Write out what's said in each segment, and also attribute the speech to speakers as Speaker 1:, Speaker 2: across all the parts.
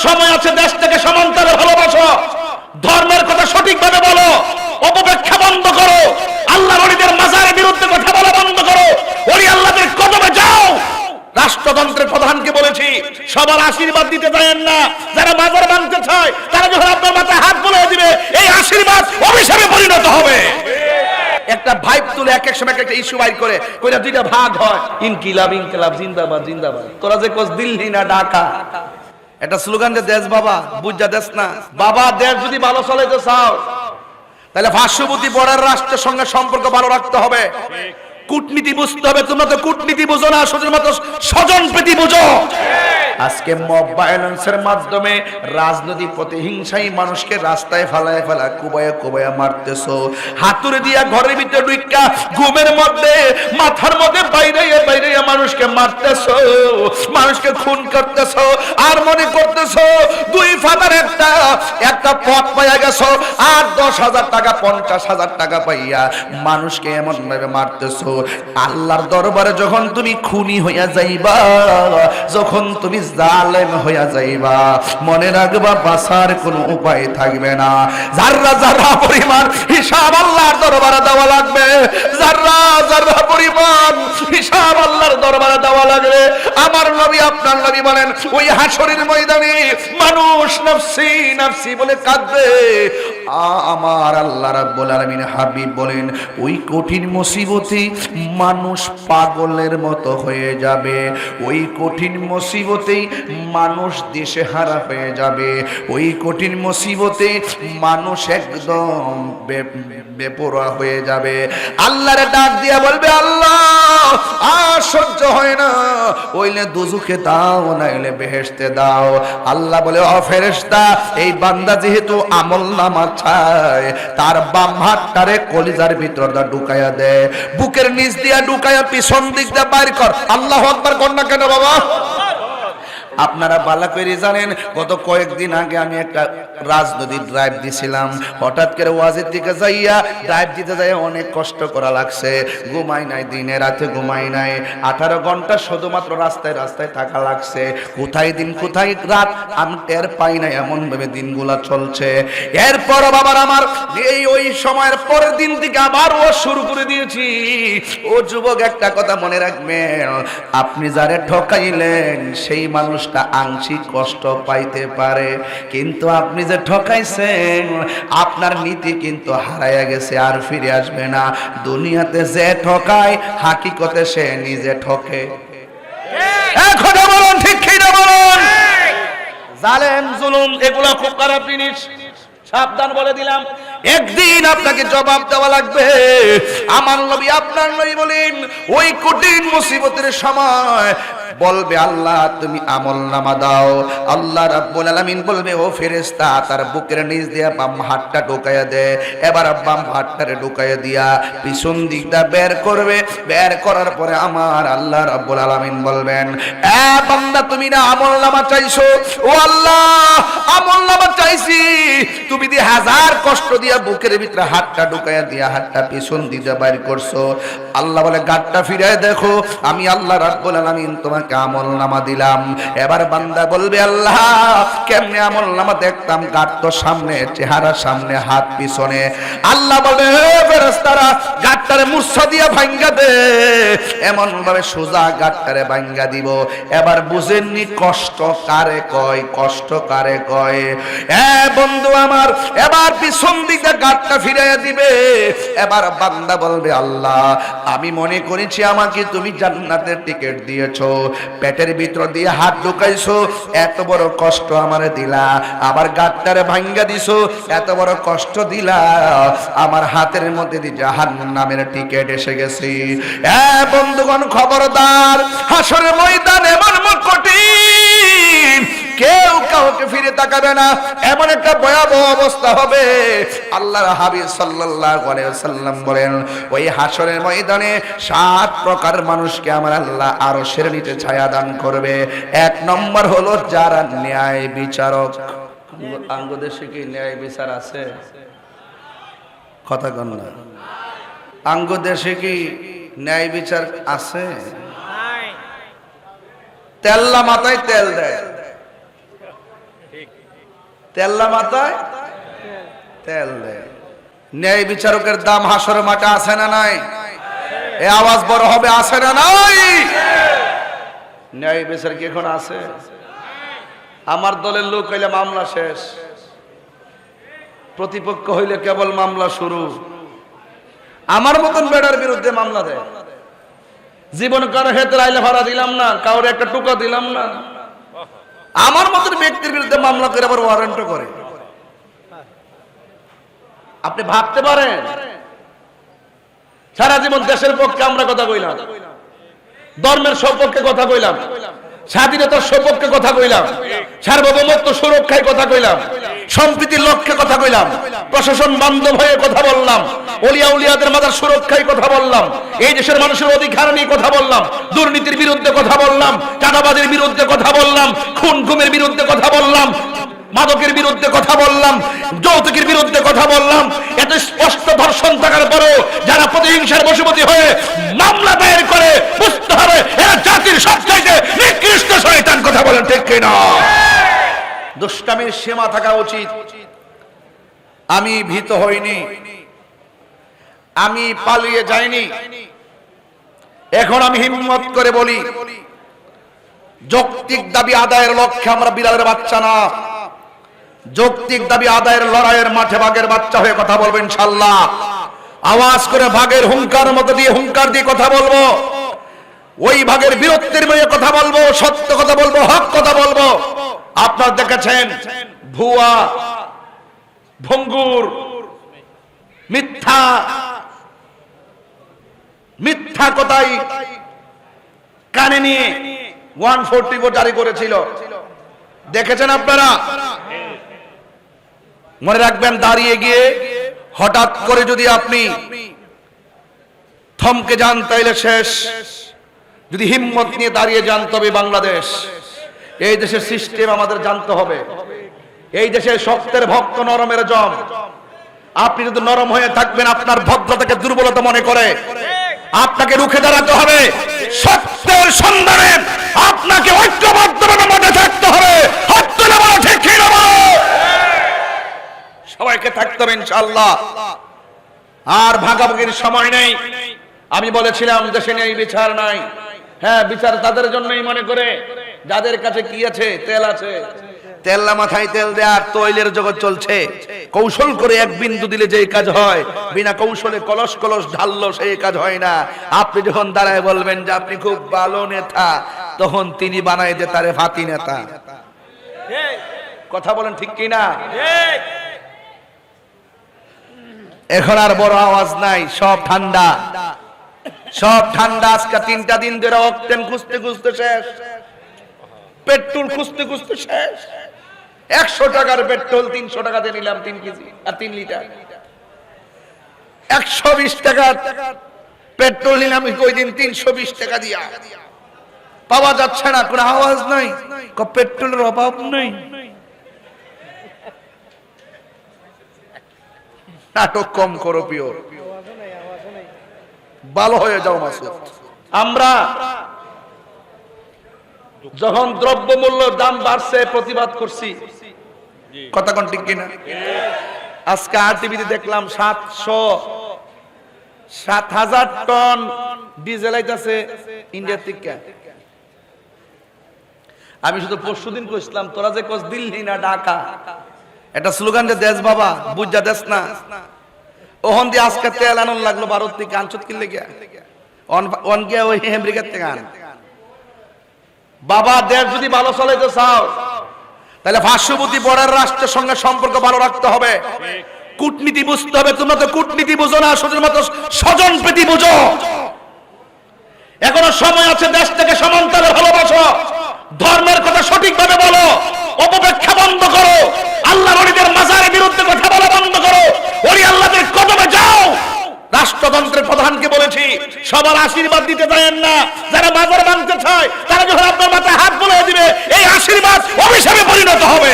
Speaker 1: সময় আছে দেশ থেকে সমান্তরালে ভালোবাসো, ধর্মের কথা সঠিকভাবে বলো, অপব্যাখ্যা বন্ধ করো, আল্লাহর ওলিদের মাজারের বিরুদ্ধে কথা বলা বন্ধ করো, ওলি আল্লাহদের কদমে যাও। রাষ্ট্রযন্ত্রের প্রধানকে বলেছি সবার আশীর্বাদ দিতে চান না, যারা মাজার ভাঙতে চায় তারা যখন আপনার মাথায় হাত বুলিয়ে দিবে এই আশীর্বাদ অভিশাপে পরিণত হবে। একটা ভাইব তুলে এক এক সময় একটা ইস্যু বাইর করে কইরা দুইটা ভাগ হয়, ইনকিলাব ইনকিলাব জিন্দাবাদ জিন্দাবাদ। তোরা যে কোস দিল্লি না ঢাকা, একটা স্লোগান যে দেশ বাবা বুঝা দেশ না বাবা, দেশ যদি ভালো চলাইতে চাও তাহলে পার্শ্ববর্তী বর্ডার রাষ্ট্রের সঙ্গে সম্পর্ক ভালো রাখতে হবে, কূটনীতি বুঝতে হবে। তোমরা তো কূটনীতি বুঝো না, শুধুমাত্র স্বজন প্রীতি বুঝো। আজকে মব ভায়োলেন্সের মাধ্যমে রাজনৈতিক প্রতিহিংসাই মানুষকে রাস্তায় ফালায় ফেলা কুবায়া কুবায়া মারতেছো, হাতুড়ে দিয়া ঘরের ভিতরে ঢুইকা ঘুমের মধ্যে মাথার মধ্যে বাইরে বাইরে মানুষকে মারতেছো, মানুষকে খুন করতেছো, আর মনে করতেছো দুই ফাদার একটা পথ পাইয়া গেছো, আর 10,000 টাকা 50,000 টাকা পাইয়া মানুষকে এমন ভাবে মারতেছো। আল্লাহর দরবারে যখন তুমি খুনি হইয়া যাইবা, যখন তুমি জালেম হইয়া যাইবা, মনে রাখবা বাঁচার কোনো উপায় থাকবে না। যারা যারা পরিমাণ হিসাব আল্লাহর দরবারে দেওয়া লাগবে, যারা যারা পরিমাণ হিসাব আল্লাহর দরবারে দেওয়া লাগবে। আমার নবী আপনার নবী বলেন ওই হাসরের ময়দানে মানুষ নফসি নফসি বলে কাঁদবে। আমার আল্লাহ রাব্বুল আলামিন হাবিব বলেন ওই কঠিন মুসিবতে মানুষ পাগলের মতো হয়ে যাবে, ওই কঠিন মুসিবতে মানুষ দিশেহারা হয়ে যাবে, ওই কঠিন মুসিবতে মানুষ একদম বেপরোয়া হয়ে যাবে। আল্লাহরে ডাক দিয়া বলবে আল্লাহ আর সহ্য হয় না, ওইলে দুজুকে দাও নাইলে বেহেশতে দাও। আল্লাহ বলে ও ফেরেশতা, এই বান্দা যেহেতু আমলনামা চায় তার বাম হাতটারে কলিজার ভিতর দা ঢুকায়া দে, বুকের নিচ দিয়া ঢুকায়া পিছন দিক দিয়ে বাইর কর। আল্লাহু আকবার কোন না কেন বাবা? আপনারা ভালো করে জানেন গত কয়েকদিন আগে আমি একটা রাজনৈতিক ড্রাইভ দিছিলাম, হঠাৎ করে ওয়াজের দিকে যাইয়া ড্রাইভ দিতে যাই অনেক কষ্ট করা লাগছে, ঘুমাই নাই, দিনে রাতে ঘুমাই নাই, 18 ঘন্টা শুধুমাত্র রাস্তায় রাস্তায় থাকা লাগছে। কোথায় দিন কোথায় রাত আমি টের পাই না, এমন ভাবে দিনগুলা চলছে। এরপর বাবার আমার এই ওই সময়ের পরের দিন থেকে আবার ও শুরু করে দিয়েছি। ও যুবক একটা কথা মনে রাখবেন, আপনি যারে ঠকাইলেন সেই মানুষ আংশিক কষ্ট পাইতে পারে, কিন্তু আপনি যে ঠকাইছেন আপনার নীতি কিন্তু হারাইয়া গেছে, আর ফিরে আসবে না। দুনিয়াতে যে ঠকায় হাকিকতে সে নিজে ঠকে। এখন বলুন ঠিক কি না বলুন? জালেম জুলুম এগুলো খুব খারাপ জিনিস, সাবধান বলে দিলাম। একদিন আপনাকে জবাব দেওয়া লাগবে। আমার নবী আপনার নবী বলেন ওই কঠিন মুসিবতের সময় বলবে আল্লাহ তুমি আমলনামা দাও। আল্লাহ রাব্বুল আলামিন বলবে ও ফেরেশতা তার বুকের নিচ দিয়া বাম হাতটা ঢুকাইয়া দে। এবার বাম হাতটারে ঢুকাইয়া দিয়া পিছন দিকটা বের করবে, বের করার পরে আমার আল্লাহ রাব্বুল আলামিন বলবেন এ বান্দা তুমি না আমলনামা চাইছো, ও আল্লাহ আমলনামা চাইছি, তুমি দি হাজার কষ্ট দিয়া বুকের ভিতরে হাতটা ঢুকাইয়া দিয়া হাতটা পিছন দিকে বাইর করছো। আল্লাহ বলে গাটটা ফিরায় দেখো, আমি আল্লাহ রাব্বুল আলামিন তোমাকে আমলনামা দিলাম। এবার বান্দা বলবে আল্লাহ কেমনে আমলনামা দেখতাম, গাট তো সামনে, চেহারা সামনে, হাত পিছনে। আল্লাহ বলে হে ফেরেশতারা গাটটারে মুর্ছা দিয়া ভাঙ্গা দে। এমন ভাবে সোজা গাটটারে ভাঙ্গা দিব। এবার বুঝেননি কষ্ট কারে কয়, কষ্ট কারে কয়? এ বন্ধু আমার, এবার পিছন দিকে গাটটা ফিরাইয়া দিবে। এবার বান্দা বলবে আল্লাহ আমি মনে করেছি আমাকে তুমি জান্নাতের টিকিট দিয়েছো, পেটের ভিতর দিয়ে হাত ঢুকাইছো, এত বড় কষ্ট আমারে দিলা, আবার গাটটারে ভাঙ্গা দিছো, এত বড় কষ্ট দিলা, আমার হাতের মধ্যে দিয়ে জাহান্নামের টিকিট এসে গেছে। এ বন্ধুগণ খবরদার, হাসরের ময়দান এমন কঠিন কেউ কাউকে ফিরে তাকাবে না, এমন একটা ভয়াবহ অবস্থা হবে। আল্লাহর হাবিব সাল্লাল্লাহু আলাইহি ওয়াসাল্লাম বলেন ওই হাসরের ময়দানে 7 প্রকার মানুষকে আমার আল্লাহ আরশের নিচে ছায়া দান করবে। 1 নম্বর হলো যারা ন্যায় বিচারক। আঙ্গ দেশে কি ন্যায় বিচার আছে? কথা কন না। আঙ্গ দেশে কি ন্যায় বিচার আছে? তেল্লা মাথায় তেল দেয়,
Speaker 2: তেল্লা মাথায় তেল দেয়। ন্যায় বিচারকের দাম হাসর মাঠে আছে না নাই? এই আওয়াজ বড় হবে, আছে না নাই? ন্যায় বিচার কি এখন আছে? আমার দলের লোক হইলে মামলা শেষ, প্রতিপক্ষ হইলে কেবল মামলা শুরু। আমার মতন বেড়ার বিরুদ্ধে মামলা দেয়। জীবন কারো হেতে আইলে ভাড়া দিলাম না, কাউরে একটা টুকা দিলাম না। আমার মতন ব্যক্তির বিরুদ্ধে মামলা করে আবার ওয়ারেন্টও করে। আপনি ভাবতে পারেন সারা জীবন দেশের পক্ষে আমরা কথা কইলাম, ধর্মের সপক্ষে কথা কইলাম, স্বাধীনতার সপক্ষে কথা কইলাম, সার্বভৌমত্ব সুরক্ষায় কথা কইলাম, সম্প্রীতির লক্ষ্যে কথা কইলাম, প্রশাসন বান্ধব হয়ে কথা বললাম, ওলিয়া উলিয়াদের মাদার সুরক্ষায় কথা বললাম, এই দেশের মানুষের অধিকার নিয়ে কথা বললাম, দুর্নীতির বিরুদ্ধে কথা বললাম, চাঁদাবাজির বিরুদ্ধে কথা বললাম, খুন গুমের বিরুদ্ধে কথা বললাম, মাদকের বিরুদ্ধে কথা বললাম, যৌতুকের বিরুদ্ধে কথা বললাম। এত স্পষ্ট ধর্ষণ থাকার পরেও যারা প্রতিহিংসার বশবর্তী হয়ে মামলা দায়ের করে, বুঝতে হবে এরা জাতির সবচাইতে নিকৃষ্ট শয়তান। কথা বলেন ঠিক কিনা? দুষ্টামির সীমা থাকা উচিত। আমি ভীত হইনি, আমি পালিয়ে যাইনি। এখন আমি হিম্মত করে বলি, যৌক্তিক দাবি আদায়ের লক্ষ্যে আমরা বিড়ালের বাচ্চা না, যৌক্তিক দাবি আদায়ের লড়াইয়ের মাঠে বাঘের বাচ্চা হয়ে কথা বলবো ইনশাআল্লাহ। আওয়াজ করে ভাগের হুঙ্কার মতো দিয়ে হুঙ্কার দিয়ে কথা বলবো, ওই ভাগের বীরত্বের মেয়ে কথা বলবো, সত্য কথা বলবো, হক কথা বলবো। আপনারা দেখেছেন ভুয়া, ভঙ্গুর, মিথ্যা, মিথ্যা কথাই কানে নিয়ে 144 জারি করেছিল, দেখেছেন আপনারা? মনে রাখবেন, দাঁড়িয়ে গিয়ে হঠাৎ করে যদি আপনি থমকে যান তাইলে শেষ। যদি হিম্মত নিয়ে দাঁড়িয়ে যান তবে বাংলাদেশ। এই দেশের সিস্টেম আমাদের জানতে হবে। এই দেশের শক্তের ভক্ত, নরমের জম। আপনি যদি নরম হয়ে থাকবেন, আপনার ভদ্রতাকে দুর্বলতা মনে করে আপনাকে রুখে দাঁড়াতে হবে। সত্যের সন্ধানে আপনাকে ঐক্যবদ্ধভাবে মাঠে থাকতে হবে। সবাইকে থাকতে হবে ইনশাআল্লাহ। আর ভাগাভাগির সময় নেই। আমি বলেছিলাম দেশে নেই বিচার নাই। হ্যাঁ, বিচার তাদের জন্যই মনে করে যাদের কাছে কি আছে, তেল আছে। তেল্লা মাথায় তেল দেয়ার তৈলের জগৎ চলছে। কৌশল করে এক বিন্দু দিলে যে কাজ হয়, বিনা কৌশলে কলস কলস ঢাললো সেই কাজ হয় না। আপনি যখন দাঁড়ায় বলবেন যে আপনি খুব ভালো নেতা, তখন তিনি বানায় যে তারে ফাতি নেতা। কথা বলেন ঠিক কিনা? এখন আর বড় আওয়াজ নাই, সব ঠান্ডা, সব ঠান্ডা। আজকে 3টা দিন ধরে অক্টেন খুঁজতে খুঁজতে শেষ, পেট্রোল খুঁজতে খুঁজতে শেষ। 100 টাকার পেট্রোল 300 টাকাতে নিলাম 3 কেজি আর 3 লিটার। 120 টাকার পেট্রোল নিলাম ওই দিন 320 টাকা দিয়া। পাওয়া যাচ্ছে না, কোনো আওয়াজ নাই, পেট্রোলের অভাব নেই। নাটক কম করো প্রিয়, ভালো হয়ে যাও মাসুদ। আমরা যখন দ্রব্যমূল্য দাম বাড়ছে প্রতিবাদ করছি, কথা কোন ঠিক কিনা? আজকে আরটিভিতে দেখলাম 7,000 টন ডিজেল আইতাছে ইন্ডিয়া থেকে। আমি শুধু পরশুদিন কইছিলাম, তোরা যে কস দিল্লি না ঢাকা, এটা স্লোগান যে দেশ বাবা বুঝা দেশ না। ওহন দিয়ে আজকে তেল আনন লাগলো ভারত থেকে, আনছত কিনলে গিয়া অন গিয়া ওই আমেরিকার থেকে আন। বাবা, দেশ যদি ভালো চলাইতে চাও তাহলে পার্শ্ববর্তী বর্ডার রাষ্ট্রের সঙ্গে সম্পর্ক ভালো রাখতে হবে, কূটনীতি বুঝতে হবে। তোমরা তো কূটনীতি বুঝো না, শুধুমাত্র স্বজন প্রীতি বুঝো। এখনো সময় আছে, দেশটাকে সমান্তরালে ভালোবাসো, ধর্মের কথা সঠিকভাবে বলো, অপব্যাখ্যা বন্ধ করো, আল্লাহর ওলিদের মাজারের বিরুদ্ধে কথা বলা বন্ধ করো, ওলি আল্লাহদের কদমে যাও। রাষ্ট্রযন্ত্রের প্রধানকে বলেছি, সবার আশীর্বাদ দিতে চান না। যারা মাজার ভাঙতে চায় তারা যখন আপনার মাথায় হাত বুলিয়ে দিবে, এই আশীর্বাদ অভিশাপে পরিণত হবে।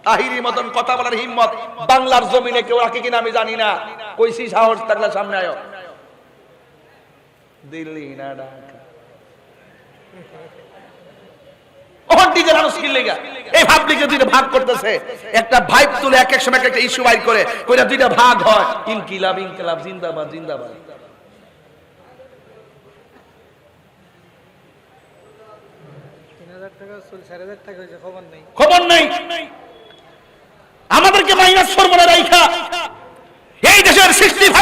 Speaker 2: তাহিরি মতন কথা বলার হিম্মত বাংলার জমিনে কেউ রাখে কিনা আমি জানি না। কইছি সাহস থাকলে সামনে আয়। দিল্লি না ঢাকা, ভোল্টেজের মানুষ কি লেগা এই পাবলিকে দুইটা ভাগ করতেছে একটা ভাইব তুলে এক এক সময় একটা ইস্যু বাইর করে কইরা দুইটা ভাগ হয় ইনকিলাব ইনকিলাব জিন্দাবাদ জিন্দাবাদ
Speaker 1: খবর নাই আমাদেরকে মাইনাস ফর্মুলা রাইখা এই দেশের 65